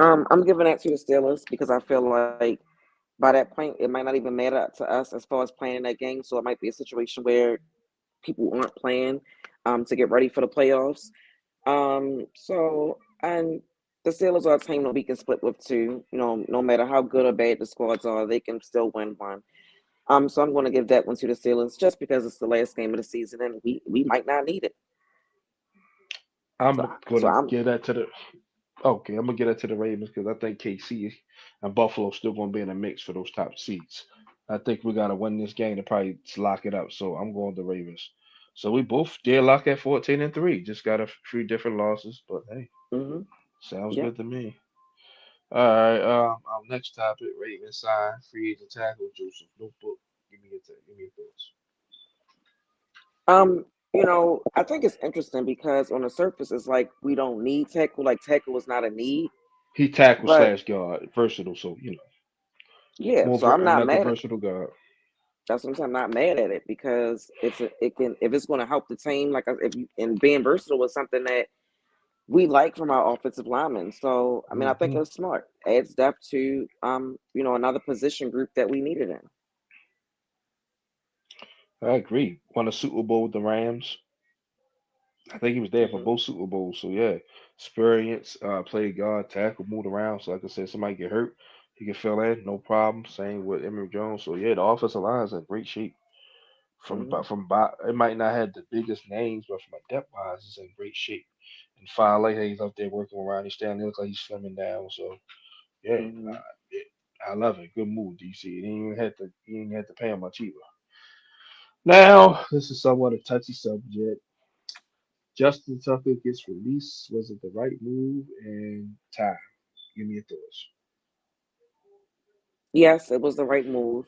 I'm giving that to the Steelers because I feel like by that point it might not even matter to us as far as playing in that game. So it might be a situation where people aren't playing to get ready for the playoffs. And the Steelers are a team that we can split with too. You know, no matter how good or bad the squads are, they can still win one. So I'm going to give that one to the Steelers just because it's the last game of the season and we might not need it. So I'm so gonna I'm give that to the okay. I'm gonna give that to the Ravens because I think KC and Buffalo still gonna be in the mix for those top seats. I think we gotta win this game to probably lock it up. So I'm going the Ravens. So we both did lock at 14-3. Just got a few different losses, but hey, hmm sounds yeah. good to me. All right. Our next topic: Ravens sign free agent tackle Joseph Notebook. Give me your thoughts. I think it's interesting because on the surface it's like we don't need tackle, like tackle is not a need. He tackle But slash guard, versatile. So yeah, so I'm not another mad at versatile guard. that's what I'm saying. I'm not mad at it because it can if it's gonna help the team, like if you and being versatile is something that we like from our offensive linemen. So I mean I think Hmm. it's smart. Adds depth to another position group that we needed in. I agree. Won a Super Bowl with the Rams. I think he was there for hmm both Super Bowls. So yeah, experience, played guard, tackle, moved around. So like I said, somebody get hurt, he can fill in, no problem. Same with Emory Jones. So yeah, the offensive line is in great shape. hmm It might not have the biggest names, but from a depth wise, it's in great shape. And File he's up there working around. He's standing there, looks like he's slimming down. So yeah, hmm it, I love it. Good move, DC. He ain't had to pay him much either. Now, this is somewhat a touchy subject. Justin Tucker gets released. Was it the right move and time? Give me your thoughts. Yes, it was the right move.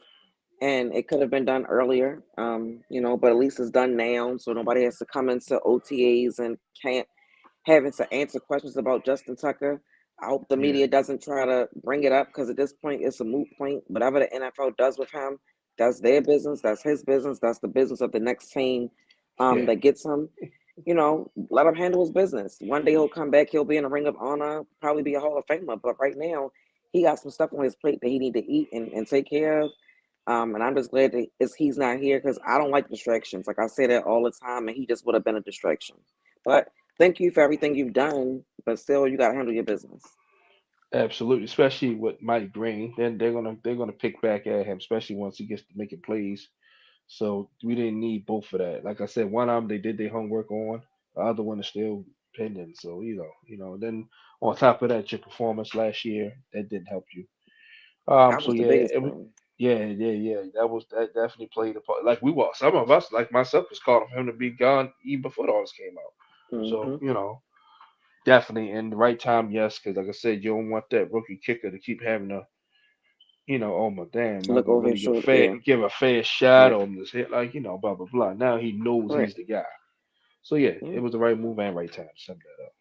And it could have been done earlier, but at least it's done now, so nobody has to come into OTAs and can't having to answer questions about Justin Tucker. I hope the Yeah, media doesn't try to bring it up because at this point it's a moot point. Whatever the NFL does with him, that's their business. That's his business. That's the business of the next team yeah, that gets him. Let him handle his business. One day he'll come back. He'll be in a ring of honor, probably be a Hall of Famer. But right now, he got some stuff on his plate that he need to eat and take care of. And I'm just glad that he's not here because I don't like distractions. Like I say that all the time, and he just would have been a distraction. But thank you for everything you've done, but still, you got to handle your business. absolutely. Especially with Mike Green, then they're gonna pick back at him, especially once he gets to making plays. So we didn't need both of that. Like I said, one of them they did their homework on, the other one is still pending. So Then on top of that, your performance last year that didn't help you. That So was the yeah, biggest thing. yeah. That definitely played a part. Like we were, some of us, like myself, was calling for him to be gone even before all this came out. So hmm definitely in the right time, yes, because like I said, you don't want that rookie kicker to keep having to, oh my damn, am I Look gonna over really his shoulder. Yeah, give a fair shot yeah, on this hit? Like blah blah blah. Now he knows right. he's the guy. So yeah, Yeah. it was the right move and right time to send that up.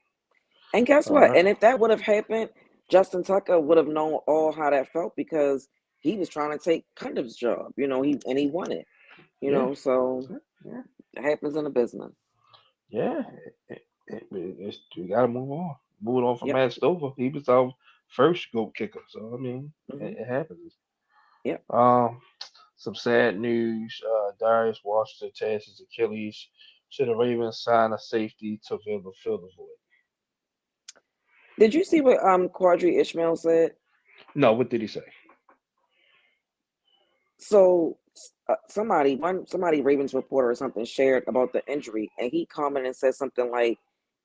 And guess All what? right. And if that would have happened, Justin Tucker would have known all how that felt because he was trying to take Cundiff's job. He won it. Yeah. So Yeah. it happens in the business. Yeah, we gotta move on. Moving on from Yep. Matt Stover. He was our first goal kicker. So I mean, hmm it happens. Yep. Um, some sad news. Darius Washington tears his Achilles. Should the Ravens sign a safety to fill the void? Did you see what Quadri Ishmael said? No, what did he say? So somebody Ravens reporter or something shared about the injury, and he commented and said something like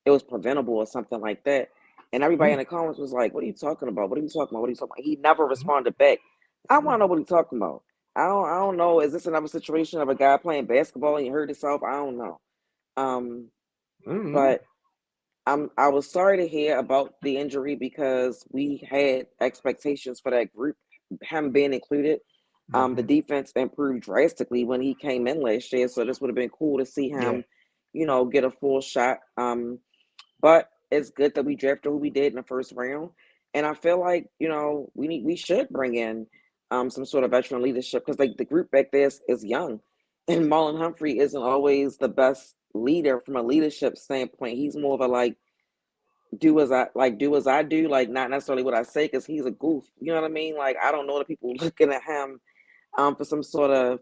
it was preventable or something like that. And everybody Hmm. in the comments was like, "What are you talking about? What are you talking about? What are you talking about?" He never responded back. I want to know what he's talking about I don't know. Is this another situation of a guy playing basketball and he hurt himself? I don't know. Um, Mm-hmm. but I was sorry to hear about the injury because we had expectations for that group, him being included. The Mm-hmm. defense improved drastically when he came in last year, so this would have been cool to see Yeah. him, get a full shot. But it's good that we drafted who we did in the first round, and I feel like we should bring in some sort of veteran leadership because like the group back there is young, and Marlon Humphrey isn't always the best leader from a leadership standpoint. He's more of a like do as I do, like not necessarily what I say because he's a goof. You know what I mean? Like I don't know the people looking at him for some sort of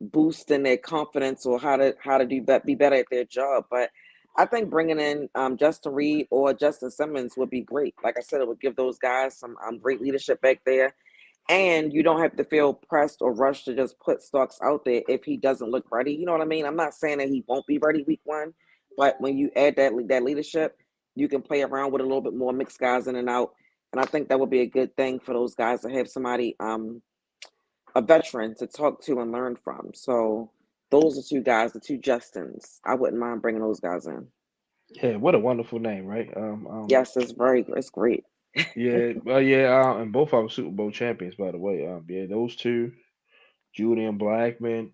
boost in their confidence or how to be better at their job. But I think bringing in Justin Reed or Justin Simmons would be great. Like I said, it would give those guys some great leadership back there, and you don't have to feel pressed or rushed to just put Starks out there if he doesn't look ready. You know what I mean? I'm not saying that he won't be ready week one, but when you add that leadership, you can play around with a little bit more, mix guys in and out, and I think that would be a good thing for those guys to have somebody, a veteran, to talk to and learn from. So those are two guys, the two Justins. I wouldn't mind bringing those guys in. Yeah. What a wonderful name, right? Yes, it's great. Yeah. Well, yeah. And both of them Super Bowl champions, by the way. Yeah. Those two, Julian Blackman.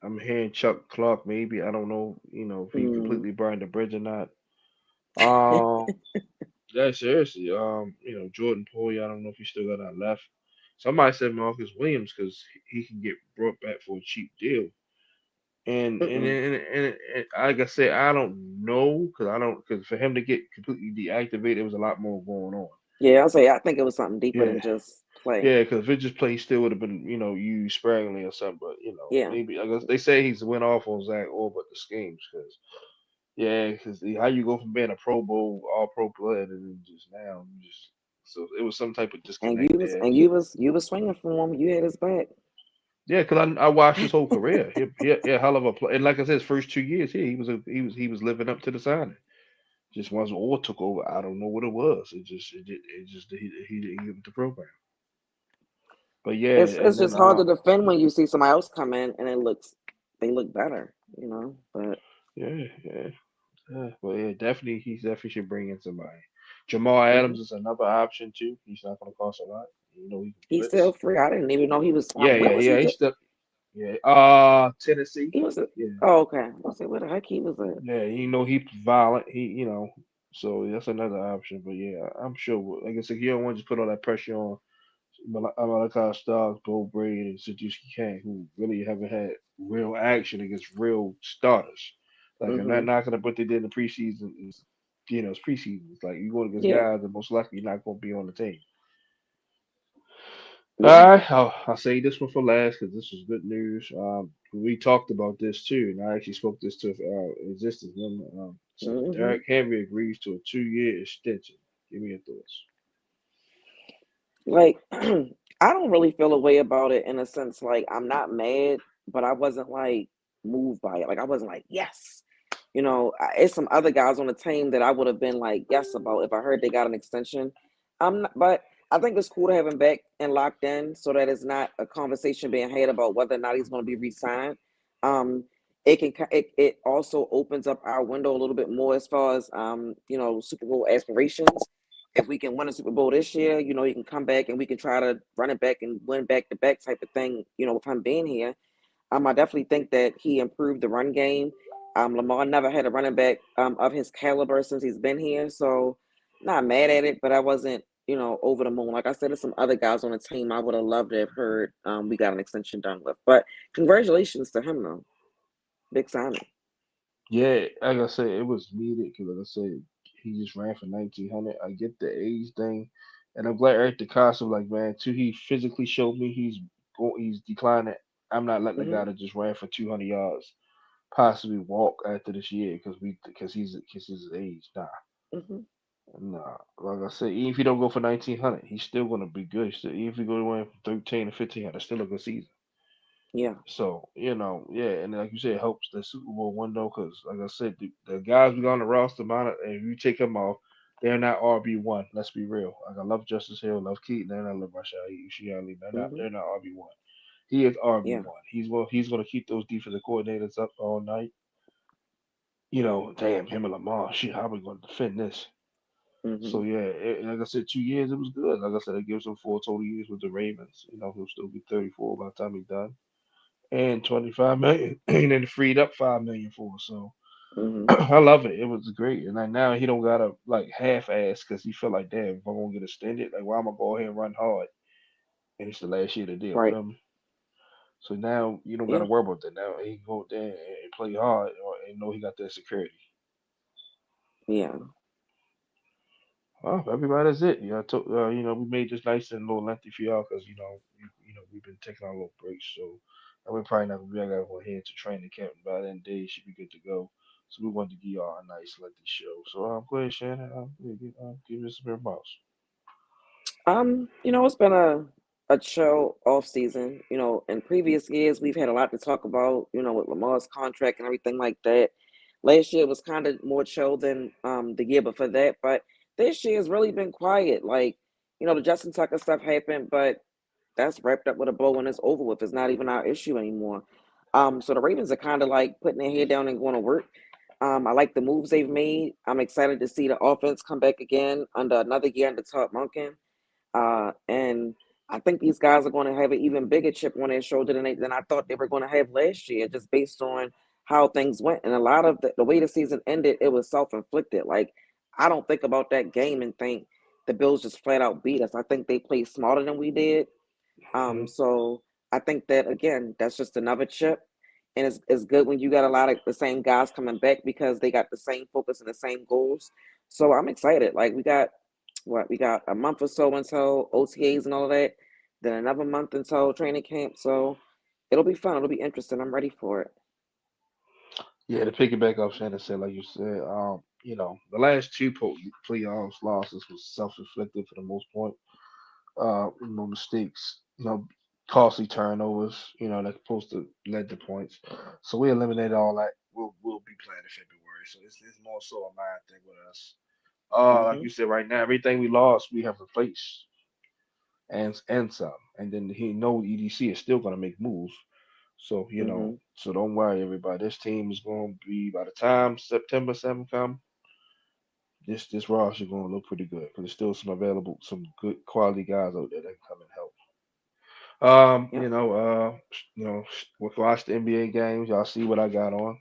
I'm hearing Chuck Clark. Maybe I don't know. If he Mm. completely burned the bridge or not. Um. Yeah. Seriously. Jordan Poyer. I don't know if he still got that left. Somebody said Marcus Williams because he can get brought back for a cheap deal. Mm-mm. And like I said, I don't know because I don't because for him to get completely deactivated, there was a lot more going on. Yeah, I'll say I think it was something deeper Yeah, than just play. yeah, because if it just played, still would have been used sparingly or something. But Yeah. maybe I guess they say he's went off on Zach Orr, but the schemes because yeah, because how you go from being a Pro Bowl All Pro player and then just now you just so it was some type of And disconnect you was there. and you was you was swinging for him. You had his back. Yeah, because I watched his whole career. He a hell of a play, and like I said, his first 2 years here, he was living up to the signing. Just once Orr took over, I don't know what it was. It just he didn't get with the program. But yeah, It's and then just hard to defend when you see somebody else come in and they look better. But yeah. But yeah, definitely he definitely should bring in somebody. Jamal hmm Adams is another option too. He's not going to cost a lot. He can he's still blitz. free. I didn't even know he was. Yeah, Where yeah, was yeah. he? He's still yeah. Tennessee. He was. Yeah, Oh, okay. I say where the heck he was at. yeah. He's violent. So that's another option. But yeah, I'm sure. Like I said, you don't want to just put all that pressure on Malachi Starks, Bo Braid, and Siddiqui Kane, who really haven't had real action against real starters. Like I'm not Hmm knocking up what they did in the preseason. It's preseason. It's like you go against Yeah. guys that most likely you're not going to be on the team. All Yeah. right, I'll say this one for last because this was good news. We talked about this too, and I actually spoke this to existence. So hmm Derrick Henry agrees to a 2-year extension. Give me your thoughts. Like, I don't really feel a way about it in a sense. Like, I'm not mad, but I wasn't like moved by it. Like, I wasn't like, yes. It's some other guys on the team that I would have been like, yes, about if I heard they got an extension. But I think it's cool to have him back and locked in so that it's not a conversation being had about whether or not he's going to be re-signed. Um, it also opens up our window a little bit more as far as Super Bowl aspirations. If we can win a Super Bowl this year, he can come back and we can try to run it back and win back to back type of thing, with him being here. I definitely think that he improved the run game. Lamar never had a running back of his caliber since he's been here. So not mad at it, but I wasn't, over the moon. Like I said, there's some other guys on the team I would have loved to have heard we got an extension done with. But congratulations to him though. Big signing. Yeah, like I said, it was needed because, like I said, he just ran for 1900. I get the age thing, and I'm glad Eric DeCosta was like, man, too. He physically showed me he's declining. I'm not letting a Hmm guy that just ran for 200 yards possibly walk after this year because his age. hmm Nah. Like I said, even if he don't go for 1900, he's still gonna be good. Even if he go to 13 or 1500, still a good season. Yeah. So, yeah, and like you said, it helps the Super Bowl window because, like I said, the guys we got on the roster, if you take them off, they're not RB1. Let's be real. Like I love Justice Hill, love Keaton, and I love Rashad Uchiali. They're not hmm they're not RB1. He is RB Yeah. one. He's gonna keep those defensive coordinators up all night. Damn him and Lamar. Shit, how we gonna defend this? So Mhm. yeah, like I said, 2 years it was good. Like I said, it gives him 4 total years with the Ravens. He'll still be 34 by the time he's done, and 25 million, and then freed up 5 million for us. So Mhm. I love it. It was great, and like now he don't gotta like half ass because he felt like, damn, if I'm gonna get extended, like why am I go ahead and run hard? And it's the last year of the deal with Right. him. So now you don't gotta Yeah. worry about that. Now he can go out there and play hard, and know he got that security. Yeah. Well, everybody, that's it. We made this nice and a little lengthy for y'all because we've been taking our little breaks, so we're probably not gonna be able to go ahead to training camp. By then, day should be good to go. So we wanted to give y'all a nice lengthy show. So go ahead, Shannon. Give me some remarks. It's been a chill off season. In previous years we've had a lot to talk about, with Lamar's contract and everything like that. Last year was kind of more chill than the year before that, but this year has really been quiet. Like, the Justin Tucker stuff happened, but that's wrapped up with a bow and it's over with. It's not even our issue anymore. So the Ravens are kind of like putting their head down and going to work. I like the moves they've made. I'm excited to see the offense come back again under another year under Todd Monken. And I think these guys are going to have an even bigger chip on their shoulder than I thought they were going to have last year, just based on how things went. And a lot of the way the season ended, it was self inflicted. Like, I don't think about that game and think the Bills just flat out beat us. I think they played smarter than we did. Hmm. So I think that again, that's just another chip. And it's good when you got a lot of the same guys coming back because they got the same focus and the same goals. So I'm excited. Like we got a month or so until OTAs and all of that, then another month until training camp. So it'll be fun. It'll be interesting. I'm ready for it. Yeah, to piggyback off Shannon said, like you said, the last two playoffs losses was self-inflicted for the most part. Mistakes, costly turnovers, that's supposed to lead to points. So we eliminated all that. We'll be playing in February. So it's more so a mind thing with us. Like Hmm. you said, right now everything we lost, we have replaced and some. And then he know EDC is still gonna make moves. So Hmm. so don't worry, everybody. This team is gonna be by the time September 7th come. This roster gonna look pretty good because there's still some good quality guys out there that can come and help. Um, Yep. you know, uh, watch the NBA games. Y'all see what I got on.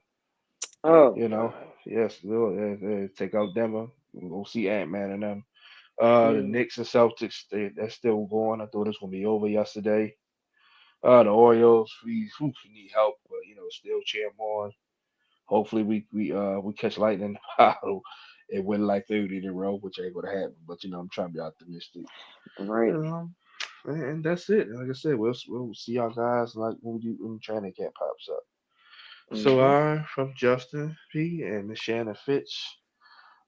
Oh You know, God. yes, take out Denver. We'll see Ant Man and them. The Mm. Knicks and Celtics, that's still going. I thought it was gonna be over yesterday. The Orioles, we need help, but still cheer 'em on. Hopefully we catch lightning in the bottle and win like 30 in a row, which ain't gonna happen. But I'm trying to be optimistic. Right. You know, and that's it. Like I said, we'll see y'all guys like when training camp pops up. So Hmm. from Justin P and Miss Shannon Fitch.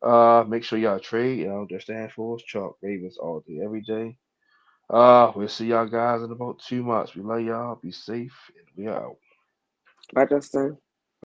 Make sure y'all trade. That stands for us. Chalk Ravens all day, every day. We'll see y'all guys in about 2 months. We love y'all. Be safe, and we out. Bye, Justin.